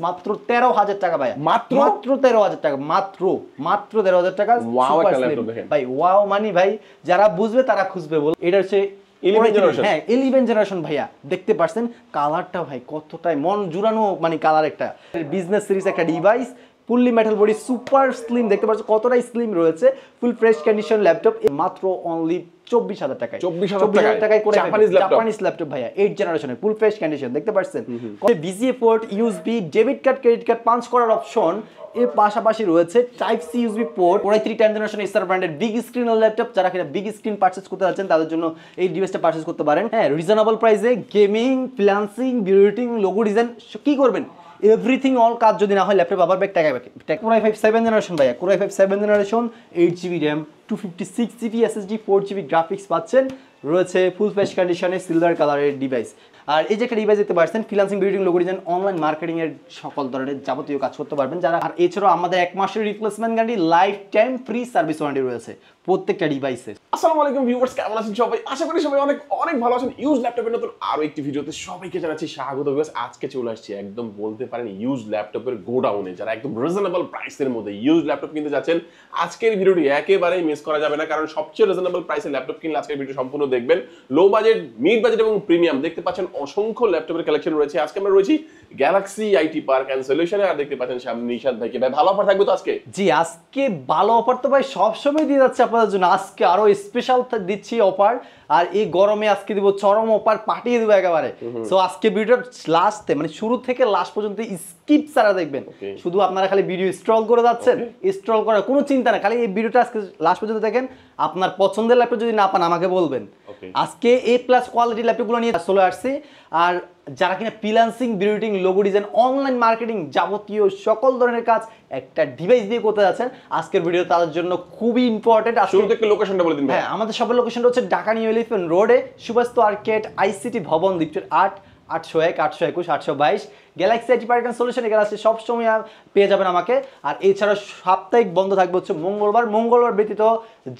মাত্র 13,000 টাকা ভাই, মাত্র 13,000 টাকা, মাত্র 13,000 টাকা। ওয়াও একটা ল্যাপটপ দেখেন ভাই, ওয়াও মানে ভাই যারা বুঝবে তারা খুঁজবে বল। এটা হচ্ছে 11 জেনারেশন। হ্যাঁ 11 জেনারেশন ভাইয়া, দেখতে পাচ্ছেন কালারটা ভাই কতটাই মন জুড়ানো মানে কালার। একটা বিজনেস সিরিজ একটা device, fully metal body, super slim, দেখতে পাচ্ছ কতটাই স্লিম রয়েছে। ফুল ফ্রেশ কন্ডিশন ল্যাপটপ, মাত্র অনলি 24,000 টাকায়। 24,000 টাকায় করে জাপানিজ ল্যাপটপ ভাইয়া, 8 জেনারেশনের ফুল ফ্রেশ কন্ডিশন, দেখতে পাচ্ছেন। VGA port, USB, debit card, credit card punch করার অপশন, এর পাশাপাশি রয়েছে type C USB port. Core i3 10th generation Acer ব্র্যান্ডের বিগ স্ক্রিন ল্যাপটপ, যারা কিনা বিগ স্ক্রিন পারচেজ করতে যাচ্ছেন তাদের জন্য এই ডিভাইসটা পারচেজ করতে পারেন। হ্যাঁ, রিজনেবল প্রাইসে গেমিং, ফ্রিল্যান্সিং, বিউটিং, লোগো ডিজাইন কি করবেন, এভরিথিং অল কাজ যদি না হয় ল্যাপটপ আবার ব্যাক টাকা back. Core i5 7th generation ভাইয়া, Core i5 7th generation, 8GB RAM, 256GB SSD, 4GB graphics পাচ্ছেন। রয়েছে ফুল ফ্রেশ কন্ডিশনে সিলভার কালারের ডিভাইস। আর এই যে একটা ডিভাইস দেখতে পাচ্ছেন, ফ্রিল্যান্সিং, বিউটিং, লোগো ডিজাইন, অনলাইন মার্কেটিং এর সকল ধরনের যাবতীয় কাজ করতে পারবেন যারা। আর এছাড়াও আমাদের 1 মাসের replacement guarantee, life time free service warranty রয়েছে প্রত্যেকটা ডিভাইসে। আসসালামু আলাইকুম ভিউয়ার্স, কেমন আছেন সবাই? আশা করি সবাই অনেক অনেক ভালো আছেন। ইউজ ল্যাপটপের নতুন আরো একটি ভিডিওতে সবাইকে জানাচ্ছি স্বাগত। ভিউয়ার্স, আজকে চলে আসছি একদম বলতে পারেন ইউজ ল্যাপটপের গোডাউনে, যারা একদম রিজনেবল প্রাইসের মধ্যে ইউজ ল্যাপটপ কিনতে যাচ্ছেন, আজকের ভিডিওটি একেবারেই মিস করা যাবে না, কারণ সবচেয়ে রিজনেবল প্রাইসে ল্যাপটপ কিনলে আজকের ভিডিও সম্পূর্ণ দেখবেন। লো বাজেট, মিড বাজেট এবং প্রিমিয়াম দেখতে পাচ্ছেন অসংখ্য ল্যাপটপের কালেকশন রয়েছে। আজকে আমরা রয়েছি গ্যালাক্সি আইটি পার্ক এন্ড সলিউশনে, আর দেখতে পাচ্ছেন সামনে নিশাদ ভাইকে। ভাই, ভালো অফার থাকবে তো আজকে? জি, আজকে ভালো অফার তো ভাই সবসময় দিয়ে যাচ্ছে আপনাদের জন্য, আজকে আরো স্পেশাল দিচ্ছি অফার। আর এই গরমে আজকে দিব চরম অফার, পাঠিয়ে দেবো একেবারে। সো আজকে ভিডিওর লাস্টে মানে শুরু থেকে লাস্ট পর্যন্ত স্কিপ ছাড়া দেখবেন। শুধু আপনারা খালি ভিডিও স্ক্রল করে যাচ্ছেন, স্ক্রল করার কোনো চিন্তা না, খালি এই ভিডিওটা আজকে লাস্ট পর্যন্ত দেখেন। আপনার পছন্দের ল্যাপটপ যদি না পান আমাকে বলবেন। আজকে A+ কোয়ালিটি ল্যাপটপগুলো নিয়ে চলে আসছি। আর যারা কিনা ফ্রিল্যান্সিং, বিউটিং, লোগো ডিজাইন, অনলাইন মার্কেটিং যাবতীয় সকল ধরনের কাজ একটা ডিভাইস দিয়ে করতে যাচ্ছেন, আজকের ভিডিও তাদের জন্য খুবই ইম্পর্টেন্ট। শুরুতে একটু লোকেশনটা বলে দিন। হ্যাঁ, আমাদের সবার লোকেশনটা হচ্ছে ঢাকা নিউ এলিফ্যান্ট রোডে, সুভাষ আর্কেড, আইসিটি ভবন, লিফটের 8, 801, 821, 822, গ্যালাক্সি আইটি পার্ক এন্ড সলিউশনে গ্যালাক্সি সবসময় পেয়ে যাবেন আমাকে। আর এছাড়া সাপ্তাহিক বন্ধ থাকবে হচ্ছে মঙ্গলবার ব্যতীত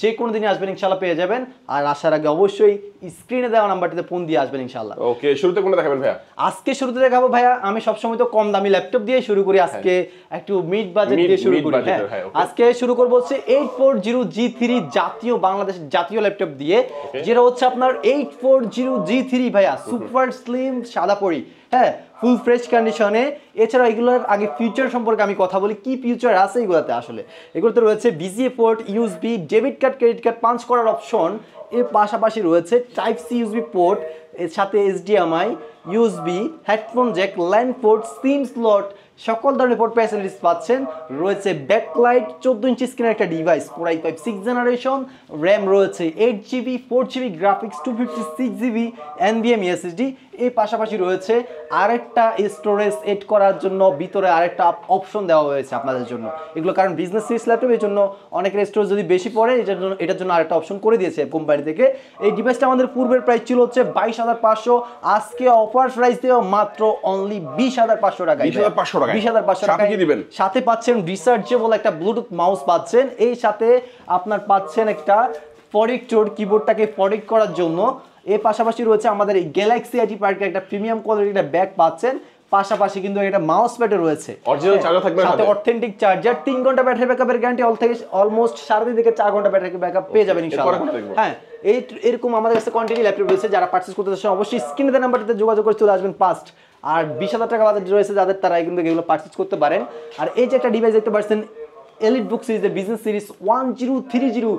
যে কোনো দিনই আসবেন ইনশাআল্লাহ পেয়ে যাবেন। আর আসার আগে অবশ্যই স্ক্রিনে দেওয়া নাম্বারটিতে ফোন দিয়ে আসবেন ইনশাআল্লাহ। ওকে, শুরুতে কোনটা দেখাবেন ভাইয়া? আজকে শুরুতে দেখাবো ভাইয়া, আমি সবসময় তো কম দামি ল্যাপটপ দিয়ে শুরু করি, আজকে একটু মিড বাজেট দিয়ে শুরু করি। আজকে শুরু করব হচ্ছে 840G3 জাতীয়, বাংলাদেশের জাতীয় ল্যাপটপ দিয়ে, যেটা হচ্ছে আপনার 840G3 ভাইয়া, সুপার স্লিম, সাদা পরি, হ্যাঁ, ফুল ফ্রেশ কন্ডিশনে। এছাড়া এগুলোর আগে ফিচার সম্পর্কে আমি কথা বলি, কি ফিচার আছে এগুলোতে। আসলে এগুলোতে রয়েছে VGA port, USB, debit card, credit card punch করার অপশন, এর পাশাপাশি রয়েছে টাইপ সি ইউএসবি পোর্ট, এর সাথে HDMI, USB, headphone Jack, land port, সিম স্লট, সকল ধরনের পোর্ট ফ্যাসিলিটিস পাচ্ছেন। রয়েছে ব্যাকলাইট, 14 ইঞ্চি স্ক্রিনের একটা device, Core i5 6th generation, RAM রয়েছে 8GB, 4GB graphics, 256GB NVMe SSD। এর পাশাপাশি রয়েছে আরেকটা স্টোরেজ এড করার জন্য ভিতরে আরেকটা অপশন দেওয়া হয়েছে আপনাদের জন্য। এগুলো কারণ বিজনেস সিরিজ ল্যাপটপ, এই জন্য অনেকের স্টোরেজ যদি বেশি পড়ে, এটার জন্য আরেকটা অপশন করে দিয়েছে কোম্পানি থেকে। এই ডিভাইসটা আমাদের পূর্বের প্রাইস ছিল হচ্ছে 22,500, আজকে অফার প্রাইস দেওয়া মাত্র অনলি 20,500 টাকা। 20,500 টাকা কি দিবেন? সাথে পাচ্ছেন রিচার্জেবল একটা ব্লুটুথ মাউস পাচ্ছেন, এই সাথে আপনার পাচ্ছেন একটা প্রটেক্টর, কিবোর্ডটাকে প্রটেক্ট করার জন্য। এর পাশাপাশি রয়েছে আমাদের এই গ্যালাক্সি আইটি পার্কের একটা প্রিমিয়াম কোয়ালিটির একটা ব্যাগ পাচ্ছেন, পাশাপাশি কিন্তু একটা মাউস প্যাডও রয়েছে, অরিজিনাল চার্জার থাকবে সাথে অথেন্টিক চার্জার, 3 ঘন্টা ব্যাটারি ব্যাকআপের গ্যারান্টি, অলমোস্ট 3.5 থেকে 4 ঘন্টা ব্যাটারি ব্যাকআপ পেয়ে যাবেন ইনশাআল্লাহ। হ্যাঁ, এরকম আমাদের কাছে কোয়ান্টিটি ল্যাপটপ রয়েছে, যারা পারচেজ করতে চাচ্ছেন অবশ্যই স্ক্রিনে দেওয়া নাম্বারটিতে যোগাযোগ করে চলে আসবেন ফার্স্ট। আর 20,000 টাকা বাজেট রয়েছে যাদের, তারা কিন্তু এগুলো পারচেজ করতে পারেন। আর এই যে একটা ডিভাইস দেখতে পাচ্ছেন, এলিট বুক সিরিজের বিজনেস সিরিজ 1030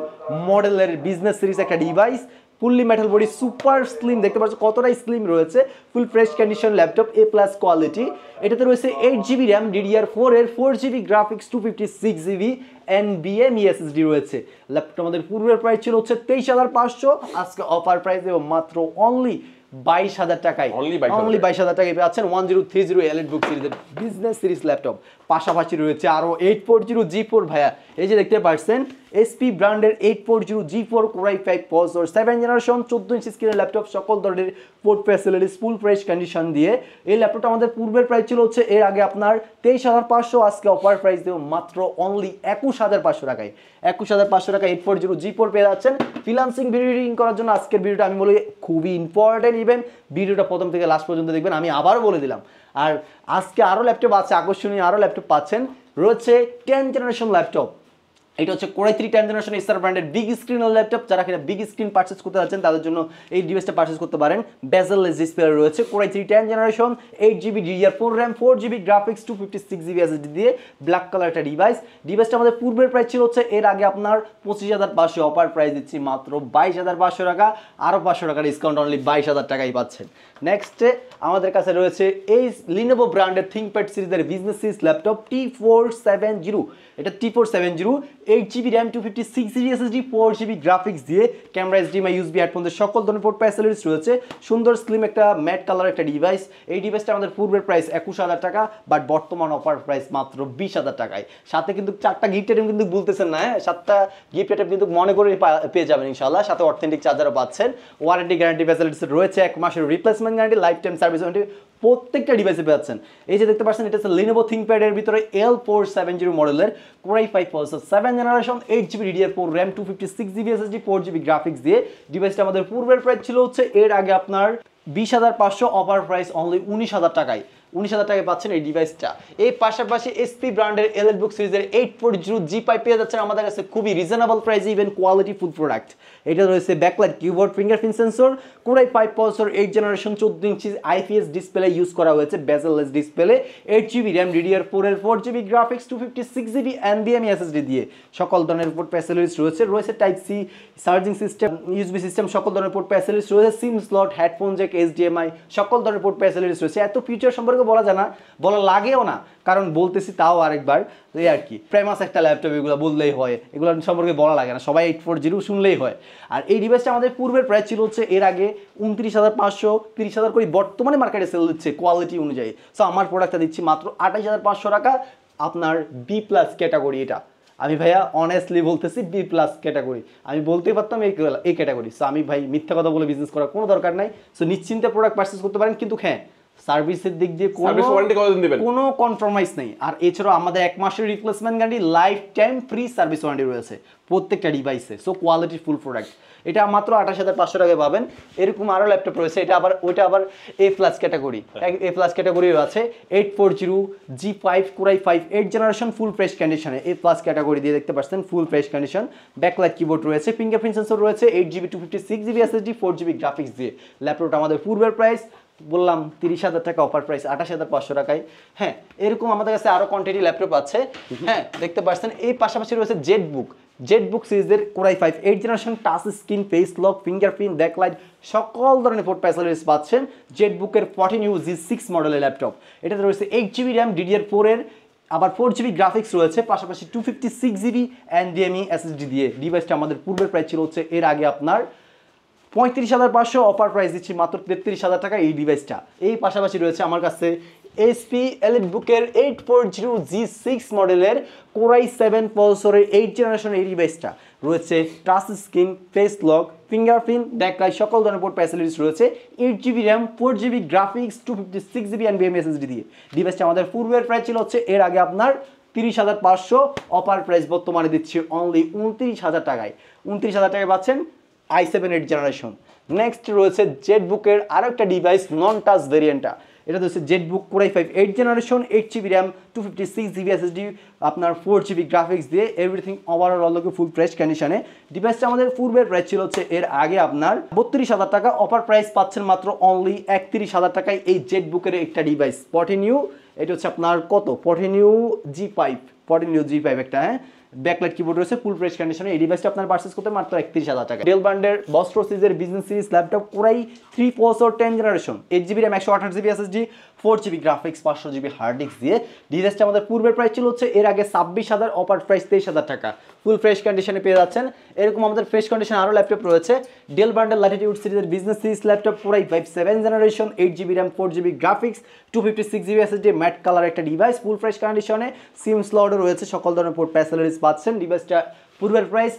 মডেলের বিজনেস সিরিজ একটা device, fully metal body, super slim, দেখতে পাচ্ছ কতটাই স্লিম রয়েছে, full fresh condition laptop, A+ quality. এটাতে রয়েছে 8GB RAM, DDR4 এর, 4GB graphics, 256GB NVMe SSD রয়েছে। ল্যাপটপ আমাদের পূর্বের প্রাইস ছিল হচ্ছে 23,500, আজকে অফার প্রাইস দেব মাত্র অনলি 22,000 টাকায়। অনলি 22,000 টাকায় পাচ্ছেন 1030 এলিট বুক সিরিজের বিজনেস সিরিজ ল্যাপটপ। পাশাপাশি রয়েছে আরো 840G4 ভাইয়া, এই যে দেখতে পাচ্ছেন SP ব্র্যান্ডের 840G4 Core i5 processor, 7th generation, 14 ইঞ্চি স্ক্রিনের ল্যাপটপ, সকল ধরনের port facilities, full fresh condition দিয়ে। এই ল্যাপটপটা আমাদের পূর্বের প্রাইস ছিল হচ্ছে এর আগে আপনার 23,500, আজকে অফার প্রাইস দেব মাত্র অনলি 21,500 টাকায়। 21,500 টাকা 840G4 পেয়ে যাচ্ছেন। ফ্রিল্যান্সিং, বিল্ডিং করার জন্য আজকের ভিডিওটা আমি বলি খুবই ইম্পর্টেন্ট নেবেন ভিডিওটা প্রথম থেকে লাস্ট পর্যন্ত দেখবেন, আমি আবারও বলে দিলাম। আর আজকে আরও ল্যাপটপ আছে, আকর্ষণীয় আরও ল্যাপটপ পাচ্ছেন। রয়েছে 10 জেনারেশন ল্যাপটপ, এটা হচ্ছে Core i3 10 জেনারেশন এসার ব্র্যান্ডের বিগ স্ক্রিনের ল্যাপটপ। যারা কিনা বিগ স্ক্রিন পারচেজ করতে যাচ্ছেন তাদের জন্য এই ডিভাইসটা পারচেজ করতে পারেন। বেজেললেস ডিসপ্লে রয়েছে, Core i3 10 generation, 8GB DDR4 RAM, 4GB graphics, 256GB SSD দিয়ে ব্ল্যাক কালার একটা ডিভাইসটা আমাদের পূর্বের প্রাইস ছিল হচ্ছে, এর আগে আপনার 25,500, অফার প্রাইস দিচ্ছি মাত্র 22,500 টাকা, আরও 500 টাকা ডিসকাউন্ট, অনলি 22,000 টাকাই পাচ্ছেন। নেক্সটে আমাদের কাছে রয়েছে এই Lenovo ব্র্যান্ডের ThinkPad সিরিজের বিজনেস সিরিজ ল্যাপটপ T470। এটা T470, 8GB RAM, 256GB SSD, 4GB graphics দিয়ে ক্যামেরা, HDMI, USB, হেডফোনদের সকল ধরনের পোর্ট ফ্যাসিলিটিস রয়েছে। সুন্দর স্লিম একটা ম্যাট কালার একটা ডিভাইস। এই ডিভাইসটা আমাদের পূর্বের প্রাইস 21,000 টাকা, বাট বর্তমান অফার প্রাইস মাত্র 20,000 টাকায়। সাথে কিন্তু 4টা গিফট আইটেম কিন্তু বলতেছেন না, হ্যাঁ 7টা গিফট আইটেম কিন্তু মনে করে পেয়ে যাবেন ইনশাআল্লাহ। সাথে অথেন্টিক চার্জারও পাচ্ছেন, ওয়ারেন্টি গ্যারান্টি ফ্যাসিলিটিস রয়েছে, 1 মাসের replacement guarantee, life time service warranty প্রত্যেকটা ডিভাইসে পাচ্ছেন। এই যে দেখতে পাচ্ছেন, এটা হচ্ছে Lenovo ThinkPad এর ভিতরে L470 মডেলের Core i5 processor, 7 generation, 8GB DDR4 RAM, 256GB SSD, 4GB graphics দিয়ে ডিভাইসটা আমাদের পূর্বের প্রাইস ছিল হচ্ছে, এর আগে আপনার 20,500, অফার প্রাইস অনলি 19,000 টাকায়। 19,000 টাকায় পাচ্ছেন এই ডিভাইসটা। এই পাশাপাশি এসপি ব্র্যান্ডের EliteBook সিরিজের 840 G5 পেয়ে যাচ্ছেন আমাদের কাছে খুবই রিজনেবল প্রাইসে, ইভেন কোয়ালিটি ফুল প্রোডাক্ট। এটা রয়েছে backlight keyboard, fingerprint sensor, Core i5 processor, 8 generation, 14 ইঞ্চি IPS ডিসপ্লে ইউজ করা হয়েছে, bezel-less display, 8GB RAM, DDR4 এর 4GB graphics, 256GB NVMe SSD দিয়ে সকল ধরনের পোর্ট ফ্যাসিলিটিস রয়েছে type C charging system, USB system, সকল ধরনের পোর্ট ফ্যাসিলিটিস রয়েছে, SIM slot, headphone jack, HDMI, সকল ধরনের পোর্ট ফ্যাসিলিটিস রয়েছে। এত ফিচার সম্পর্কে বলা যায় না, বলা লাগেও না, কারণ বলতেছি তাও আরেকবার, এই আর কি ফেমাস একটা ল্যাপটপ, এগুলো বললেই হয়, এগুলো সম্পর্কে বলা লাগে না, সবাই 840 শুনলেই হয়। আর এই ডিভাইসটা আমাদের পূর্বের প্রাইস ছিল হচ্ছে, এর আগে 29,500, 30,000 করে বর্তমানে মার্কেটে সেল দিচ্ছে কোয়ালিটি অনুযায়ী। সো আমার প্রোডাক্টটা দিচ্ছি মাত্র 28,500 টাকা, আপনার B+ ক্যাটাগরি। এটা আমি ভাইয়া অনেস্টলি বলতেছি, B+ ক্যাটাগরি। আমি বলতেই পারতাম এই ক্যাটাগরি। সো আমি ভাই মিথ্যা কথা বলে বিজনেস করার কোনো দরকার নাই। সো নিশ্চিন্তে প্রোডাক্ট পারচেজ করতে পারেন, কিন্তু হ্যাঁ সার্ভিসের দিক দিয়ে কোনো কম্প্রোমাইজ নেই। আর এছাড়াও আমাদের 1 মাসের replacement guarantee, life time free service warranty রয়েছে প্রত্যেকটা ডিভাইসে। So quality full product. এটা মাত্র 28,500 টাকায় পাবেন। এরকম আরও ল্যাপটপ রয়েছে, ওইটা আবার A+ ক্যাটাগরি, A+ ক্যাটাগরিও আছে, 840 G5 Core i5 8 জেনারেশন, ফুল ফ্রেশ কন্ডিশনে, A+ ক্যাটাগরি দিয়ে দেখতে পাচ্ছেন, full fresh condition, backlight keyboard রয়েছে, ফিঙ্গারপ্রিন্ট সেন্সর রয়েছে, 8GB 256GB SSD, 4GB graphics দিয়ে ল্যাপটপটা আমাদের পূর্বের প্রাইস বললাম 30,000 টাকা, অফার প্রাইস 28,500 টাকায়। হ্যাঁ এরকম আমাদের কাছে আরও কোয়ান্টিটি ল্যাপটপ আছে, হ্যাঁ দেখতে পাচ্ছেন। এই পাশাপাশি রয়েছে জেটবুক সিরিজের Core i5 8 generation, touch screen, face lock, fingerprint, backlight, সকল ধরনের পোর্ট ফ্যাসিলিটিস পাচ্ছেন। জেটবুকের 14U G6 মডেলের ল্যাপটপ। এটাতে রয়েছে 8GB RAM, DDR4 এর আবার 4GB গ্রাফিক্স রয়েছে, পাশাপাশি 256GB NVMe SSD দিয়ে ডিভাইসটা আমাদের পূর্বের প্রাইস ছিল হচ্ছে, এর আগে আপনার 35,500, অফার প্রাইস দিচ্ছি মাত্র 33,000 টাকা এই ডিভাইসটা। এই পাশাপাশি রয়েছে আমার কাছে এসপি EliteBook-এর 840 G6 মডেলের Core i7 প্রসেসরের 8 জেনারেশন এই ডিভাইসটা রয়েছে, touch screen, face lock, fingerprint, backlight, সকল ধরনের পোর্ট ফ্যাসিলিটিস রয়েছে, 8GB RAM, 4GB graphics, 256GB NVMe SSD দিয়ে ডিভাইসটা আমাদের পূর্বের প্রাইস ছিল হচ্ছে, এর আগে আপনার 30,500, অফার প্রাইস বর্তমানে দিচ্ছি অনলি 29,000 টাকায়। 29,000 টাকায় পাচ্ছেন i7 8 জেনারেশন। নেক্সট রয়েছে জেটবুকের আরও একটা ডিভাইস, নন টাচ ভেরিয়েন্টটা। এটা হচ্ছে Jetbook Core i5 8 generation, 8GB RAM, 256GB SSD, আপনার 4GB গ্রাফিক্স দিয়ে এভরিথিং ওভারঅল ফুল ফ্রেশ কন্ডিশনে। ডিভাইসটা আমাদের পূর্বের প্রাইস ছিল হচ্ছে, এর আগে আপনার 32,000 টাকা, অফার প্রাইস পাচ্ছেন মাত্র অনলি 31,000 টাকায় এই জেটবুকের একটা ডিভাইস 14U। এটা হচ্ছে আপনার কত, 14U G5 একটা, হ্যাঁ ব্যাকলাইট কিবোর্ড রয়েছে, ফুল ফ্রেশ কন্ডিশনে। এই ডিভাইসটা আপনার পারচেজ করতে মাত্র 31,000 টাকা। ডেল ব্র্যান্ডের বস্ট্রো সিরিজের business series laptop Core i3 processor 10 generation, 8GB RAM, 128GB SSD, 4GB graphics, 500GB hard disk দিয়ে ডিভাইসটা আমাদের পূর্বের প্রাইস ছিল হচ্ছে, এর আগে 26,000, অফার প্রাইস 23,000 টাকা, ফুল ফ্রেশ কন্ডিশনে পেয়ে যাচ্ছেন। এরকম আমাদের ফ্রেশ কন্ডিশনে আরও ল্যাপটপ রয়েছে, ডেল ব্র্যান্ডের ল্যাটিটিউড সিরিজের business series laptop Core i5 7 generation, 8GB RAM, 4GB graphics, 256GB SSD, matte colour একটা ডিভাইস, ফুল ফ্রেশ কন্ডিশনে, সিম স্লটও রয়েছে, সকল ধরনের পোর্ট ফ্যাসিলিটিস পাচ্ছেন। ডিভাইসটা পূর্বের প্রাইস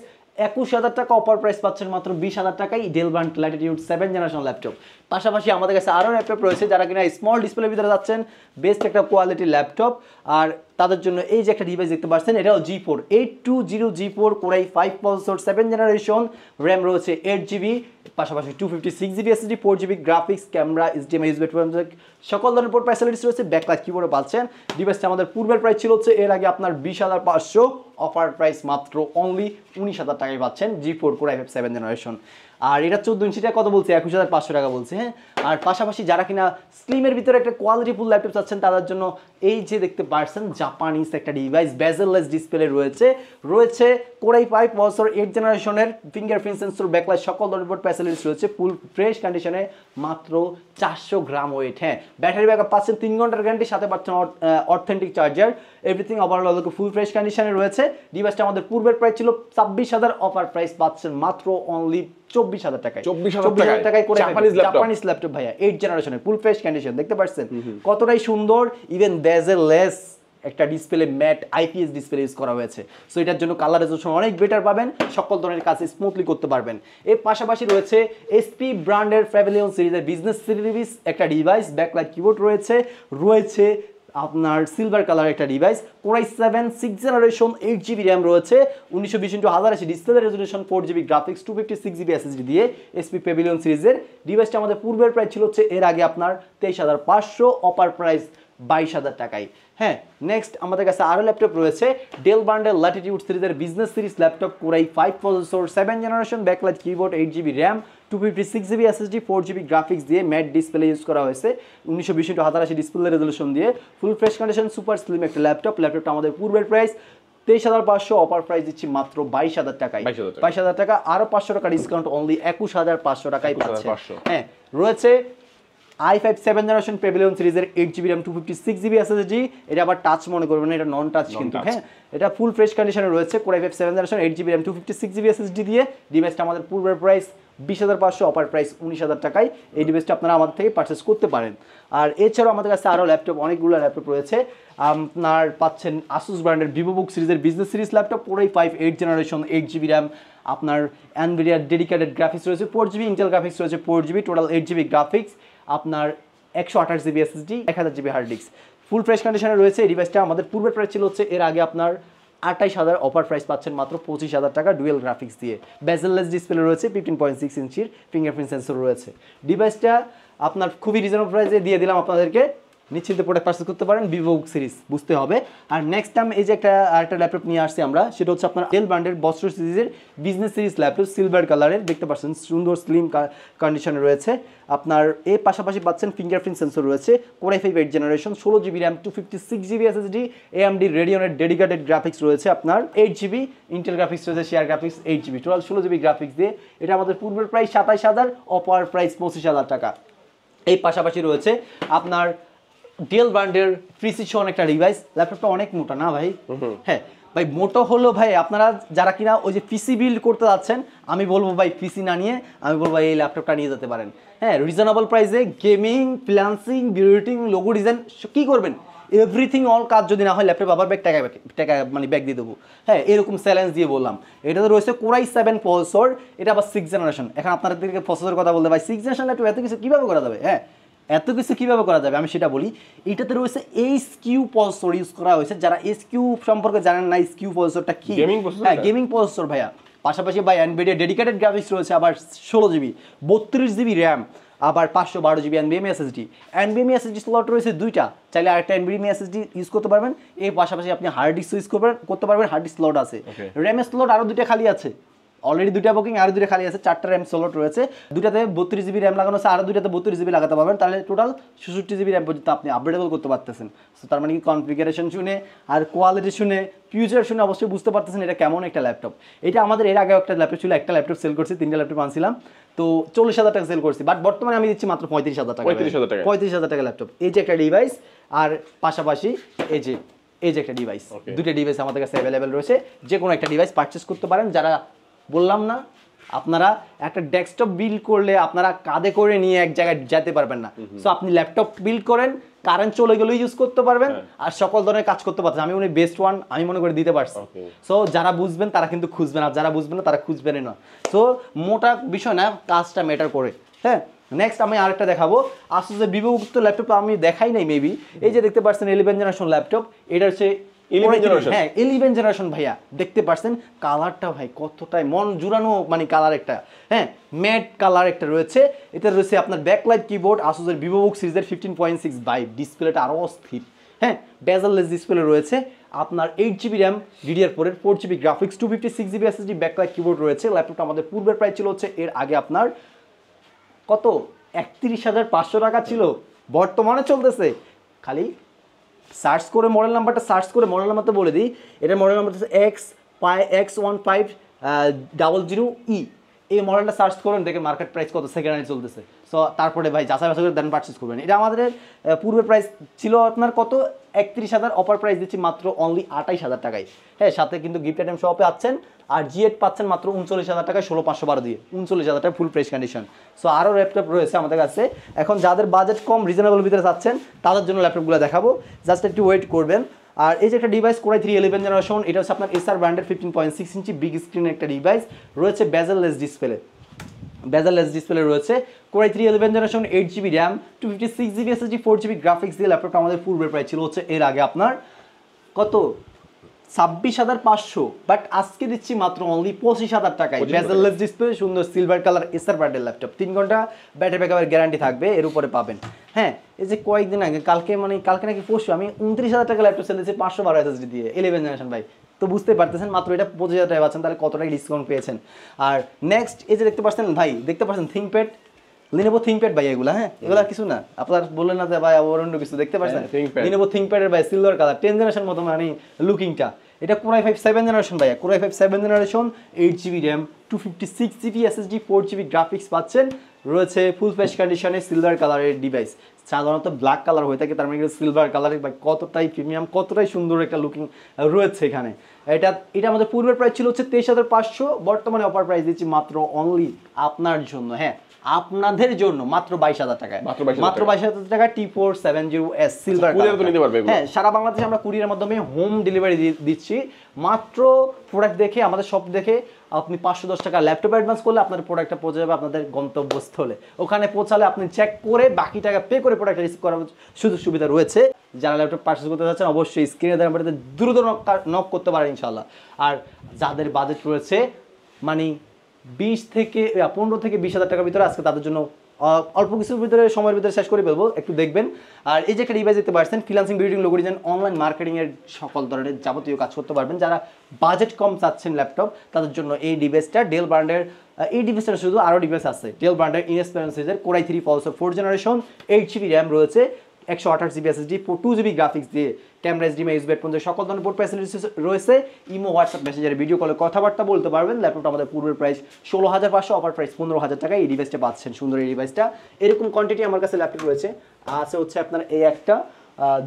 21,000 টাকা, অফার প্রাইস পাচ্ছেন মাত্র 20,000 টাকায় del brand Latitude 7 generation laptop. পাশাপাশি আমাদের কাছে আরও ল্যাপটপ রয়েছে যারা কিনা স্মল ডিসপ্লের ভিতরে যাচ্ছেন, বেস্ট একটা কোয়ালিটির ল্যাপটপ, আর তাদের জন্য এই যে একটা ডিভাইস দেখতে পাচ্ছেন, এটাও G4 820 Core i5 processor 7 generation, RAM রয়েছে 8GB, পাশাপাশি 256GB SSD, 4GB graphics, camera, HDMI, USB সকল ধরনের পোর্ট ফ্যাসিলিটিস রয়েছে, ব্যাকলাইট কিবোর্ডও পাচ্ছেন। ডিভাইসটা আমাদের পূর্বের প্রাইস ছিল হচ্ছে এর আগে আপনার 20,500, অফার প্রাইস মাত্র অনলি 19,000 টাকায় পাচ্ছেন G4 Core i5 7 জেনারেশন। আর এটা 14 ইঞ্চি টাকা কত বলছে, 21,500 টাকা বলছে। হ্যাঁ, আর পাশাপাশি যারা কিনা স্লিমের ভিতরে একটা কোয়ালিটি ফুল ল্যাপটপ চাচ্ছেন তাদের জন্য এই যে দেখতে পাচ্ছেন জাপানিজ একটা ডিভাইস, বেজেললেস ডিসপ্লে রয়েছে Core i5 প্রসেসর 8 জেনারেশনের, ফিঙ্গারপ্রিন্ট সেন্সর, ব্যাকলাইট সকল ধরনের পোর্ট ফ্যাসিলিটিস রয়েছে, ফুল ফ্রেশ কন্ডিশনে, মাত্র 400 গ্রাম ওয়েট। হ্যাঁ, ব্যাটারি ব্যাকআপ পাচ্ছেন 3 ঘন্টার গ্যারান্টি, সাথে পাচ্ছেন অথেন্টিক চার্জার, এভরিথিং ওভারঅল ফুল ফ্রেশ কন্ডিশনে রয়েছে। ডিভাইসটা আমাদের পূর্বের প্রাইস ছিল 26,000, অফার প্রাইস পাচ্ছেন মাত্র অনলি 24,000 টাকায়। 24,000 টাকায় করে জাপানিজ ল্যাপটপ ভাইয়া, 8 জেনারেশনের ফুল ফ্রেশ কন্ডিশন, দেখতে পাচ্ছেন কতটাই সুন্দর, ইভেন বেজেললেস একটা display, matte IPS display use করা হয়েছে। সো এটার জন্য কালার রেজোলিউশন অনেক বেটার পাবেন, সকল ধরনের কাজ স্মুথলি করতে পারবেন। এর পাশাপাশি রয়েছে SP ব্র্যান্ডের প্যাভিলিয়ন সিরিজের বিজনেস সিরিজ একটা ডিভাইস, ব্যাকলাইট কিবোর্ড রয়েছে আপনার সিলভার কালার একটা device, Core i7 6 generation, 8GB RAM রয়েছে, 1920x1080 display resolution, 4GB graphics, 256GB SSD দিয়ে SP প্যাভিলিয়ন সিরিজের। ডিভাইসটা আমাদের পূর্বের প্রাইস ছিল হচ্ছে এর আগে আপনার 23,500, অফার প্রাইস 22,000 টাকায়। হ্যাঁ, নেক্সট আমাদের কাছে আরও ল্যাপটপ রয়েছে, ডেল ব্র্যান্ডের ল্যাটিটিউড সিরিজের business series laptop, Core i5 processor 7 generation, backlight keyboard, 8GB RAM, 256GB SSD, 4GB graphics দিয়ে ম্যাট ডিসপ্লে ইউজ করা হয়েছে, 1920x1080 ডিসপ্লে রেজোলিউশন দিয়ে, full fresh condition, super slim একটা ল্যাপটপটা আমাদের পূর্বের প্রাইস 23,500, অফার প্রাইস দিচ্ছি মাত্র 22,000 টাকায়। 22,000 টাকা, আরও 500 টাকা ডিসকাউন্ট, অনলি 21,500 টাকায় পাচ্ছে। হ্যাঁ, রয়েছে i5 7 জেনারেশন প্যাভিলিয়ন সিরিজের 8GB র্যাম, 256GB SSD, এটা আবার টাচ মনে করবেন না, এটা নন টাচ কিন্তু। হ্যাঁ, এটা ফুল ফ্রেশ কন্ডিশনে রয়েছে, Core i5 7 generation, 8GB RAM, 256GB SSD দিয়ে। ডিভাইসটা আমাদের পূর্বের প্রাইস 20,500, অফার প্রাইস 19,000 টাকায়। এই ডিভাইসটা আপনারা আমাদের থেকে পারচেস করতে পারেন। আর এছাড়াও আমাদের কাছে আরও অনেকগুলো ল্যাপটপ রয়েছে। আপনার পাচ্ছেন Asus ব্র্যান্ডের VivoBook সিরিজের business series laptop, Core i5 8 generation, 8GB RAM, আপনার NVIDIA ডেডিকেটেড গ্রাফিক্স রয়েছে, 4GB ইন্টেল গ্রাফিক্স রয়েছে, 4GB টোটাল 8GB গ্রাফিক্স, আপনার 128GB SSD, 1000GB hard disk, full fresh কন্ডিশনে রয়েছে। এই ডিভাইসটা আমাদের পূর্বের প্রাইস ছিল হচ্ছে এর আগে আপনার 28,000, অফার প্রাইস পাচ্ছেন মাত্র 25,000 টাকা, ডুয়েল গ্রাফিক্স দিয়ে। বেজেললেস ডিসপ্লে রয়েছে, 15.6 ইঞ্চির ফিঙ্গারপ্রিন্ট সেন্সর রয়েছে। ডিভাইসটা আপনার খুবই রিজনেবল প্রাইসে দিয়ে দিলাম আপনাদেরকে, নিশ্চিন্তে প্রোডাক্ট পারচেজ করতে পারেন। VivoBook সিরিজ বুঝতে হবে। আর নেক্সট টাইম এই যে একটা ল্যাপটপ নিয়ে আসছি আমরা, সেটা হচ্ছে আপনার ডেল ব্র্যান্ডের বস্ত্র সিরিজের বিজনেস সিরিজ ল্যাপটপ, সিলভার কালারের, দেখতে পাচ্ছেন সুন্দর স্লিম কন্ডিশনে রয়েছে। আপনার এর পাশাপাশি পাচ্ছেন ফিঙ্গারপ্রিন্ট সেন্সর রয়েছে, Core i5 8 generation, 16GB RAM, 256GB SSD, AMD রেডিয়নের ডেডিকেটেড গ্রাফিক্স রয়েছে, আপনার 8GB ইন্টেল গ্রাফিক্স রয়েছে, share graphics 8GB, total 16GB graphics দিয়ে। এটা আমাদের পূর্বের প্রাইস 27,000, অফার প্রাইস 25,000 টাকা। এই পাশাপাশি রয়েছে আপনার ডেল ব্র্যান্ডের প্রিসিশন একটা ডিভাইস, ল্যাপটপটা অনেক মোটা না ভাই? হ্যাঁ ভাই, মোটো হলো ভাই, আপনারা যারা কিনা ওই যে পিসি বিল্ড করতে যাচ্ছেন, আমি বলবো ভাই পিসি না নিয়ে, আমি বলবো এই ল্যাপটপটা নিয়ে যেতে পারেন। হ্যাঁ, রিজনেবল প্রাইসে গেমিং, ফ্রিল্যান্সিং, বিউটিং, লোগো ডিজাইন কি করবেন, এভরিথিং অল কাজ যদি না হয় ল্যাপটপ আবার টাকা মানে ব্যাক দিয়ে দেবো। হ্যাঁ, এরকম চ্যালেঞ্জ দিয়ে বললাম। এটাতে রয়েছে Core i7 প্রসেসর, এটা আবার 6 জেনারেশন। এখন আপনাদেরকে প্রসেসর কথা বলতে ভাই 6 জেনারেশন ল্যাপটপ এত কিছু কীভাবে করা যাবে? হ্যাঁ, এত কিছু কীভাবে করা যাবে আমি সেটা বলি। এটাতে রয়েছে HQ প্রসেসর ইউজ করা হয়েছে। যারা HQ সম্পর্কে জানেন না, HQ প্রসেসরটা কি? হ্যাঁ, গেমিং প্রসেসর ভাইয়া। পাশাপাশি ভাই NVIDIA ডেডিকেটেড গ্রাফিক্স রয়েছে, আবার 16GB, 32GB র্যাম, আবার 512GB NVMe SSD। NVMe SSD slot রয়েছে 2টা, চাইলে আরেকটা NVMe SSD ইউজ করতে পারবেন। এর পাশাপাশি আপনি হার্ড ডিস্ক ইউজ করতে পারবেন, হার্ড ডিস্ক স্লট আছে। র্যামের স্লট আরও 2টা খালি আছে, অলরেডি 2টা বুকিং, আরও 2টা খালি আছে, 4টা র্যাম স্লট রয়েছে। 2টাতে 32GB র্যাম লাগানো আছে, আরও 2টাতে 32GB লাগাতে পারবেন, তাহলে টোটাল 66GB র্যাম পর্যন্ত আপনি আপগ্রেডেবল করতে পারতেছেন। সো তার মানে কি কনফিগারেশন শুনে আর কোয়ালিটি শুনে, ফিউচার শুনে অবশ্যই বুঝতে পারতেছেন এটা কেমন একটা ল্যাপটপ। এটা আমাদের এর আগে একটা ল্যাপটপ ছিল, একটা ল্যাপটপ সেল করছি, 3টা ল্যাপটপ আনছিলাম, তো 40,000 টাকা সেল করছি, বাট বর্তমানে আমি দিচ্ছি মাত্র 35,000 টাকা। 35,000 টাকা ল্যাপটপ। এই যে একটা ডিভাইস, আর পাশাপাশি এই যে একটা ডিভাইস, দুটো ডিভাইস আমাদের কাছে অ্যাভেলেবেল রয়েছে। যে কোনো একটা ডিভাইস পারচেস করতে পারেন। যারা বললাম না, আপনারা একটা ডেস্কটপ বিল্ড করলে আপনারা কাঁধে করে নিয়ে এক জায়গায় যেতে পারবেন না। সো আপনি ল্যাপটপ বিল্ড করেন, কারেন্ট চলে গেলেও ইউজ করতে পারবেন, আর সকল ধরনের কাজ করতে পারছেন। আমি মনে বেস্ট ওয়ান আমি মনে করে দিতে পারছি। সো যারা বুঝবেন তারা কিন্তু খুঁজবেন, আর যারা বুঝবেন না তারা খুঁজবেন না। সো মোটা বিষয় না, কাজটা ম্যাটার করে। হ্যাঁ, নেক্সট আমি আরেকটা দেখাবো আসুসের বিভক্ত ল্যাপটপ আমি দেখাই নাই মেবি, এই যে দেখতে পাচ্ছেন 11 জেনারেশন ল্যাপটপ, এটা হচ্ছে 11 generation? হ্যাঁ 11 জেনারেশন ভাইয়া, দেখতে পাচ্ছেন কালারটা ভাই কতটাই মন জুড়ানো মানে কালার একটা, হ্যাঁ ম্যাট কালার একটা রয়েছে। এটা রয়েছে আপনার ব্যাকলাইট কিবোর্ড আসুসের ভিভোবুক সিরিজের 15.6 ভাই, ডিসপ্লেটা আরও অস্থির, হ্যাঁ বেজেললেস ডিসপ্লে রয়েছে, আপনার 8GB RAM DDR4 4GB graphics 256GB SSD backlight keyboard রয়েছে। ল্যাপটপটা আমাদের পূর্বের প্রাইস ছিল হচ্ছে এর আগে আপনার কত 31,500 টাকা ছিল, বর্তমানে চলতেছে খালি সার্চ করে মডেল নাম্বারটা সার্চ করে মডেল নাম্বারটা বলে দিই, এটার মডেল নাম্বার হচ্ছে X1500E, এই মডেলটা সার্চ করুন দেখে মার্কেট প্রাইস কত সেকেন্ড হ্যান্ড চলতেছে। সো তারপরে ভাই যাচাই বাছাই করে দেন পারচেস করবেন। এটা আমাদের পূর্বের প্রাইস ছিল আপনার কত 31,000, অফার প্রাইস দিচ্ছি মাত্র অনলি 28,000 টাকায়, হ্যাঁ সাথে কিন্তু গিফট আইটেম সহ পাচ্ছেন, আর G8 পাচ্ছেন মাত্র 39,000 টাকায় 16,512 দিয়ে, 39,000 টাকা ফুল প্রাইস কন্ডিশন। সো আরও ল্যাপটপ রয়েছে আমাদের কাছে, এখন যাদের বাজেট কম রিজনেবল ভিতরে চাচ্ছেন তাদের জন্য ল্যাপটপগুলো দেখাবো, জাস্ট একটু ওয়েট করবেন। আর এই যে একটা ডিভাইস Core i3 11 জেনারেশন, এটা হচ্ছে আপনার এসআর ব্র্যান্ডের 15.6 ইঞ্চি বিগ স্ক্রিনের একটা ডিভাইস রয়েছে, বেজেললেস ডিসপ্লে রয়েছে, Core i3 11 generation 8GB RAM 256GB SSD 4GB graphics দিয়ে ল্যাপটপটা আমাদের পূর্বের প্রাইস ছিল হচ্ছে এর আগে আপনার কত 26,500, বাট আজকে দিচ্ছি মাত্র অনলি 25,000 টাকায়, বেজেললেস ডিসপ্লে সুন্দর সিলভার কালার এসআর ব্র্যান্ডের ল্যাপটপ, 3 ঘন্টা ব্যাটারি ব্যাকআপের গ্যারান্টি থাকবে, এর উপরে পাবেন। হ্যাঁ এই যে কয়েকদিন আগে কালকে নাকি পরশু আমি 29,000 টাকা ল্যাপটপ সেল দিয়েছি 512 SSD দিয়ে 11 জেনারেশন ভাই, তো বুঝতে পারতেছেন মাত্র এটা 25,000 টাকা পাচ্ছেন, তাহলে কত টাকা ডিসকাউন্ট পেয়েছেন। আর নেক্সট এই যে দেখতে পাচ্ছেন ভাই, দেখতে পাচ্ছেন থিংকপ্যাড, Lenovo ThinkPad ভাই এগুলা, হ্যাঁ এগুলা কিছু না, আপনার বললেন না যে ভাই আবার অন্য কিছু, দেখতে পাচ্ছেন Lenovo ThinkPad এর ভাই সিলভার কালার 10 জেনারেশন মতো মানে লুকিংটা, এটা Core i5 7 জেনারেশন ভাইয়া, Core i5 7 generation 8GB RAM 256GB SSD 4GB graphics পাচ্ছেন, রয়েছে ফুল ফ্রেশ কন্ডিশনে সিলভার কালারের ডিভাইস, সাধারণত ব্ল্যাক কালার হয়ে থাকে, তার মানে সিলভার কালারের ভাই কতটাই প্রিমিয়াম কতটাই সুন্দর একটা লুকিং রয়েছে এখানে। এটা আমাদের পূর্বের প্রাইস ছিল হচ্ছে 23,500, বর্তমানে অফার প্রাইস দিচ্ছি মাত্র অনলি আপনার জন্য, হ্যাঁ আপনাদের জন্য মাত্র 22,000 টাকায়, মাত্র 22,000 টাকা T470S সিলভার কালার, হ্যাঁ সারা বাংলাদেশে আমরা কুরিয়ারের মাধ্যমে হোম ডেলিভারি দিচ্ছি। মাত্র প্রোডাক্ট দেখে আমাদের শপ দেখে আপনি 510 টাকা ল্যাপটপ অ্যাডভান্স করলে আপনার প্রোডাক্টটা পৌঁছে যাবে আপনাদের গন্তব্যস্থলে, ওখানে পৌঁছালে আপনি চেক করে বাকি টাকা পে করে প্রোডাক্ট রিসিভ করার সুযোগ সুবিধা রয়েছে। যারা ল্যাপটপ পারচেজ করতে চাচ্ছেন অবশ্যই স্ক্রিনে দেওয়া নাম্বারে দ্রুত নক করতে পারেন ইনশাআল্লাহ। আর যাদের বাজেট রয়েছে মানে 15 থেকে 20,000 টাকার ভিতরে, আজকে তাদের জন্য অল্প কিছুর ভিতরে সময়ের ভিতরে শেষ করে ফেলবো, একটু দেখবেন। আর এই যে একটা ডিভাইস দেখতে পাচ্ছেন freelancing, building, logo design, online marketing এর সকল ধরনের যাবতীয় কাজ করতে পারবেন। যারা বাজেট কম চাচ্ছেন ল্যাপটপ তাদের জন্য এই ডিভাইসটা ডেল ব্র্যান্ডের, এই ডিভাইসটা শুধু আরও ডিভাইস আছে ডেল ব্র্যান্ডের ইনস্পিরেশন সিরিজের Core i3 Pulsar 4 generation 8GB RAM রয়েছে, 128GB SSD 2GB গ্রাফিক্স দিয়ে, ক্যামেরা HDMI USB পর্যন্ত সকল ধরনের পোর্ট ফ্যাসিলিটিস রয়েছে, ইমো হোয়াটসঅ্যাপ মেসেঞ্জারে ভিডিও কলে কথাবার্তা বলতে পারবেন। ল্যাপটপটা আমাদের পূর্বের প্রাইস 16,500, অফার প্রাইস 15,000 টাকায় এই ডিভাইসটা পাচ্ছেন, সুন্দর এই ডিভাইসটা। এরকম কোয়ান্টিটি আমার কাছে ল্যাপটপ রয়েছে, আছে হচ্ছে আপনার এই একটা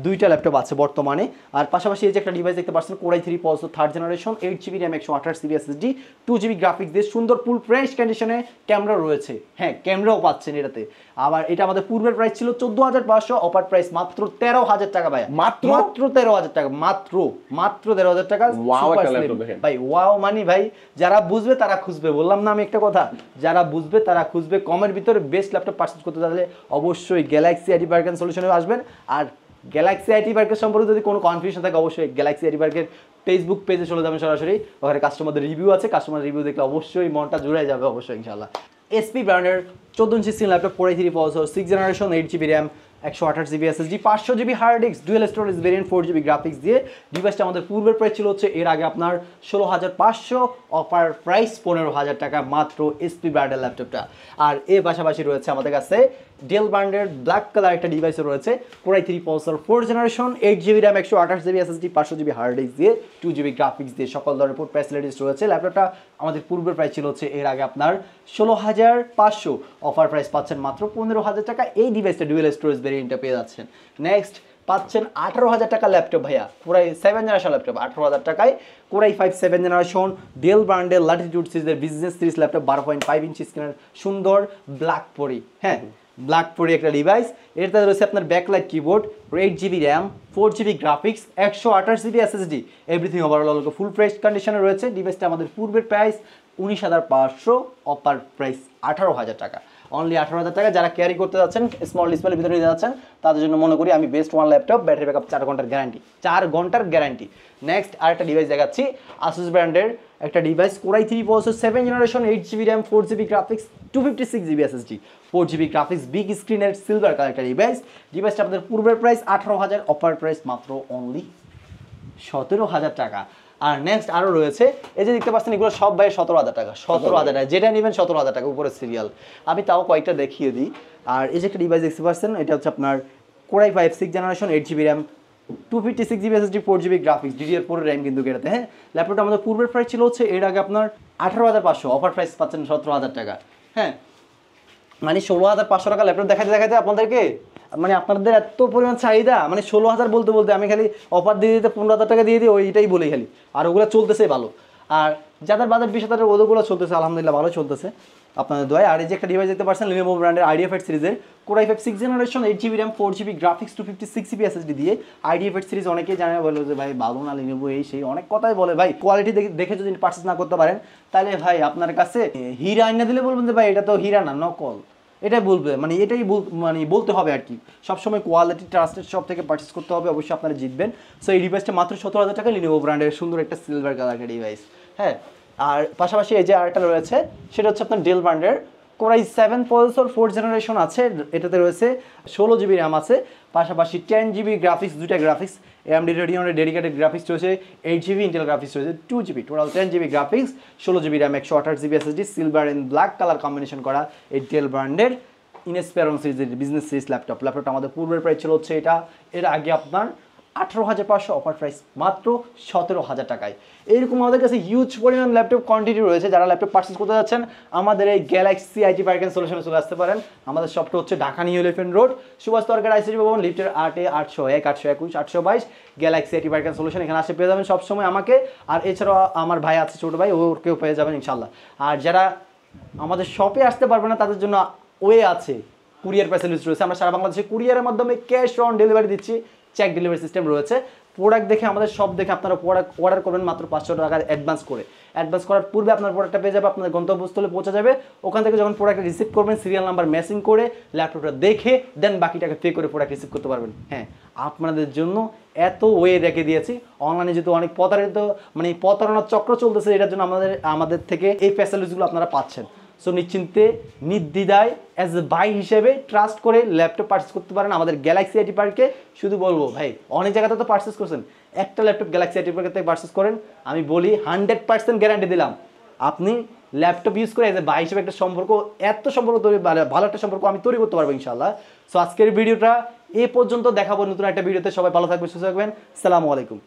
দুইটা ল্যাপটপ আছে বর্তমানে। আর পাশাপাশি এই যে একটা ডিভাইস দেখতে পাচ্ছেন Core i3 Pulsar 3rd generation 8GB RAM 128GB SSD 2GB graphics দিয়ে সুন্দর ফুল ফ্রেশ কন্ডিশনে ক্যামেরা রয়েছে, হ্যাঁ ক্যামেরাও পাচ্ছেন এটাতে। আবার এটা আমাদের পূর্বের প্রাইস ছিল 14,500, অফার প্রাইস মাত্র 13,000 টাকা ভাই, মাত্র 13,000 টাকা, মাত্র 13,000 টাকা। ভাই ওয়াও মানে ভাই যারা বুঝবে তারা খুঁজবে, বললাম না আমি একটা কথা, যারা বুঝবে তারা খুঁজবে। কমের ভিতরে বেস্ট ল্যাপটপ পারচেজ করতে চাইলে অবশ্যই গ্যালাক্সি আইটি পার্কের সলিউশনে আসবেন। আর গ্যালাক্সি আইটি পার্কের সম্পর্কে যদি কোনো কনফিউশন থাকে অবশ্যই গ্যালাক্সি আইটি পার্কের ফেসবুক পেজে চলে যাবেন সরাসরি, ওখানে কাস্টমারদের রিভিউ আছে, কাস্টমার রিভিউ দেখলে অবশ্যই মনটা জুড়ে যাবে অবশ্যই ইনশাআল্লাহ। এসপি ব্র্যান্ডের 14 inch screen laptop Core i3 Pulsar 6 generation 8GB RAM 128GB SSD 500GB hard disk dual storage variant 4GB graphics দিয়ে ডিভাইসটা আমাদের পূর্বের প্রাইস ছিল হচ্ছে এর আগে আপনার 16,500, অফার প্রাইস 15,000 টাকা মাত্র এসপি ব্র্যান্ডের ল্যাপটপটা। আর এর পাশাপাশি রয়েছে আমাদের কাছে ডেল ব্র্যান্ডের ব্ল্যাক কালার একটা ডিভাইসও রয়েছে Core i3 Pulsar 4 generation 8GB RAM 128GB SSD 500GB hard disk দিয়ে 2GB গ্রাফিক্স দিয়ে সকল ধরনের পোর্ট ফ্যাসিলিটিস রয়েছে। ল্যাপটপটা আমাদের পূর্বের প্রাইস ছিল হচ্ছে এর আগে আপনার 16,500, অফার প্রাইস পাচ্ছেন মাত্র 15,000 টাকা। এই ডিভাইসটা ডুয়াল স্টোরেজ ভেরিয়েন্টটা পেয়ে যাচ্ছেন। নেক্সট পাচ্ছেন 18,000 টাকা ল্যাপটপ ভাইয়া, Core i 7 জেনারেশন ল্যাপটপ 18,000 টাকায় Core i5 7 জেনারেশন ডেল ব্র্যান্ডের ল্যাটিটিউড সিরিজের বিজনেস সিরিজ ল্যাপটপ 12.5 ইঞ্চি স্ক্রিনের সুন্দর ব্ল্যাক পরি, হ্যাঁ ব্ল্যাক পরি একটা ডিভাইস। এটাতে রয়েছে আপনার backlight keyboard, 8GB RAM 4GB graphics 128GB SSD, everything overall ফুল ফ্রেশ কন্ডিশনে রয়েছে। ডিভাইসটা আমাদের পূর্বের প্রাইস 19,500, অফার প্রাইস 18,000 টাকা। অনলি 18,000 টাকা। যারা ক্যারি করতে যাচ্ছেন, স্মল ডিসপ্লের ভিতরে নিতে যাচ্ছেন, তাদের জন্য মনে করি আমি best one laptop, battery backup 4 ঘন্টার গ্যারান্টি, 4 ঘন্টার গ্যারান্টি। নেক্সট আরেকটা ডিভাইস দেখাচ্ছি, আসুস ব্র্যান্ডের একটা device, core i 3 processor, 7 generation, 8GB RAM, 4GB graphics, 256GB SSD, 4GB graphics, big স্ক্রিনের সিলভার কালার একটা ডিভাইস। ডিভাইসটা আপনাদের পূর্বের প্রাইস 18,000, অফার প্রাইস মাত্র অনলি 17,000 টাকা। আর নেক্সট আরও রয়েছে, এই যে দেখতে পাচ্ছেন এগুলো সব ভাই 17,000 টাকা, 17,000 টাকা, যেটা নেবেন 17,000 টাকা উপরে সিরিয়াল। আমি তাও কয়েকটা দেখিয়ে দিই। আর এই যে একটা ডিভাইস দেখতে পাচ্ছেন, এটা হচ্ছে আপনার core i 5 6 generation, 8GB RAM, 256GB SSD, 4GB graphics, DDR4 RAM কিন্তু এটাতে। হ্যাঁ, ল্যাপটপটা আমাদের পূর্বের প্রাইস ছিল হচ্ছে এর আগে আপনার 18,500, অফার প্রাইস পাচ্ছেন 17,000 টাকা। হ্যাঁ, মানে 16,500 টাকা ল্যাপটপ দেখাতে দেখাতে আপনাদেরকে, মানে আপনাদের এত পরিমাণ চাহিদা, মানে 16,000 বলতে বলতে আমি খালি অফার দিয়ে দিতে 15,000 টাকা দিয়ে দিই, ওইটাই বলি খালি। আর ওগুলো চলতেছে ভালো। আর যাদের বাজার 20,000 ওগুলো চলতেছে আলহামদুলিল্লাহ ভালো চলতেছে আপনাদের দোয়ায়। আর এই যে একটা ডিভাইস দেখতে পাচ্ছেন, Lenovo ব্র্যান্ডের IdeaPad সিরিজের core i 5 6 generation, 8GB RAM, 4GB graphics, 256GB SSD দিয়ে IdeaPad সিরিজ। অনেকেই জানে, বলে যে ভাই ভালো না Lenovo, এই সেই অনেক কথাই বলে। ভাই কোয়ালিটি দেখে যদি পারচেজ না করতে পারেন, তাহলে ভাই আপনার কাছে হীরা আইনা দিলে বলবেন যে ভাই এটা তো হীরা না, নকল, এটাই বলবে, মানে এটাই মানে বলতে হবে আর কি। সবসময় কোয়ালিটি ট্রাস্টেড শপ থেকে পারচেস করতে হবে, অবশ্যই আপনারা জিতবেন। সো এই ডিভাইসটা মাত্র 17,000 টাকা, Lenovo ব্র্যান্ডের সুন্দর একটা সিলভার কালার ডিভাইস। হ্যাঁ, আর পাশাপাশি এই যে আরেকটা রয়েছে, সেটা হচ্ছে আপনার ডেল ব্র্যান্ডের কোরাই 7 প্রসেসর, 4 জেনারেশন আছে, এটাতে রয়েছে 16GB র্যাম আছে, পাশাপাশি 10GB গ্রাফিক্স, দুইটা graphics, AMD Radeon dedicated graphics রয়েছে, 8GB ইন্টেল গ্রাফিক্স রয়েছে, 2GB, total 10GB graphics, 16GB RAM, 128GB SSD, silver and black colour combination করা এই ডেল ব্র্যান্ডের ইনস্পায়রন সিরিজের বিজনেস সিরিজ ল্যাপটপটা আমাদের পূর্বের প্রাইস ছিল হচ্ছে এটা, এর আগে আপনার 18,500, অফার প্রাইস মাত্র 17,000 টাকায়। এরকম আমাদের কাছে হিউজ পরিমাণ ল্যাপটপ কোয়ান্টিটি রয়েছে। যারা ল্যাপটপ পারচেস করতে যাচ্ছেন, আমাদের এই গ্যালাক্সি আইটি পার্ক অ্যান্ড সলিউশনে চলে আসতে পারেন। আমাদের শপটা হচ্ছে Dhaka new elephant road, Subhash তরকার ICT ভবন, লিফটের 8-এ, 801, 821, 822, Galaxy IT park and solution. এখানে আসে পেয়ে যাবেন সবসময় আমাকে, আর এছাড়াও আমার ভাই আছে, ছোটো ভাই, ওকেও পেয়ে যাবেন ইনশাল্লাহ। আর যারা আমাদের শপে আসতে পারবে না, তাদের জন্য ওয়ে আছে, কুরিয়ার ফ্যাসিলিটি রয়েছে। আমরা সারা বাংলাদেশে কুরিয়ারের মাধ্যমে ক্যাশ অন ডেলিভারি দিচ্ছি, চেক ডেলিভারি সিস্টেম রয়েছে। প্রোডাক্ট দেখে, আমাদের সব দেখে আপনারা প্রোডাক্ট অর্ডার করবেন মাত্র 500 টাকা অ্যাডভান্স করে। অ্যাডভান্স করার পূর্বে আপনার প্রোডাক্টটা পেয়ে যাবে, আপনার গন্তব্যস্থলে পৌঁছে যাবে। ওখান থেকে যখন প্রোডাক্ট রিসিভ করবেন, সিরিয়াল নাম্বার ম্যাচিং করে ল্যাপটপটা দেখে দেন বাকি টাকা পে করে প্রোডাক্ট রিসিভ করতে পারবেন। হ্যাঁ, আপনাদের জন্য এত ওয়ে রেখে দিয়েছি। অনলাইনে যেহেতু অনেক প্রতারণার চক্র চলতেছে, এটার জন্য আমাদের থেকে এই ফ্যাসিলিটিসগুলো আপনারা পাচ্ছেন। সো নিশ্চিন্তে, নির্দ্বিধায়, অ্যাজ এ বাই হিসেবে ট্রাস্ট করে ল্যাপটপ পারচেস করতে পারেন আমাদের গ্যালাক্সি আইটি পার্কে। শুধু বলবো ভাই, অনেক জায়গাতে তো পারচেস করছেন, একটা ল্যাপটপ গ্যালাক্সি আইটি পার্কে থেকে পারচেস করেন, আমি বলি 100% গ্যারান্টি দিলাম, আপনি ল্যাপটপ ইউজ করে অ্যাজ এ বাই হিসেবে একটা সম্পর্ক, ভালো একটা সম্পর্ক আমি তৈরি করতে পারবো ইনশাল্লাহ। সো আজকের ভিডিওটা এ পর্যন্ত, দেখাবো নতুন একটা ভিডিওতে। সবাই ভালো থাকবেন, সুস্থ থাকবেন, আসসালামু আলাইকুম।